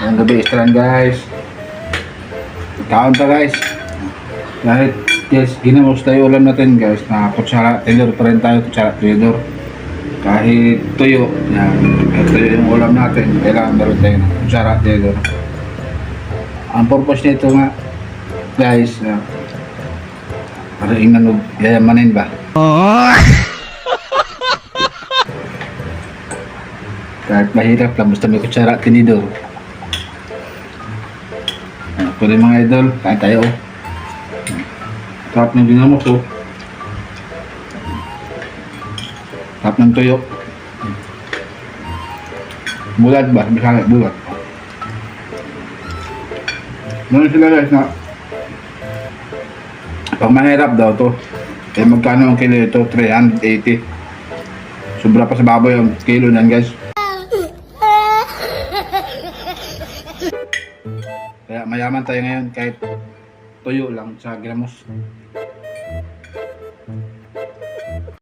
Ang gabi istran guys. Kaon ta guys. Kahit yes, ginamos tayo ulam natin guys. Na kutsara, tinidor pa rin tayo. Kutsara, tinidor. Kahit tuyo. Yan. Kahit tuyo yung ulam natin. Kailangan meron tayo ng kutsara, tinidor. Ang purpose nito nga guys. Para ingnan o yayamanin ba? Kahit mahirap lang, basta may kutsara at tinidor. Ito rin mga idol, kain tayo. Sarap ng ginamos oh. Sarap ng tuyo. Bulat ba? Bisaya, bulat. Ganun sila guys na pag mahirap daw to, eh magkano ang kilo ito? 380. Sobra pa sa baboy ang kilo niyan guys. Kaya mayaman tayo ngayon kahit tuyo lang sa ginamos.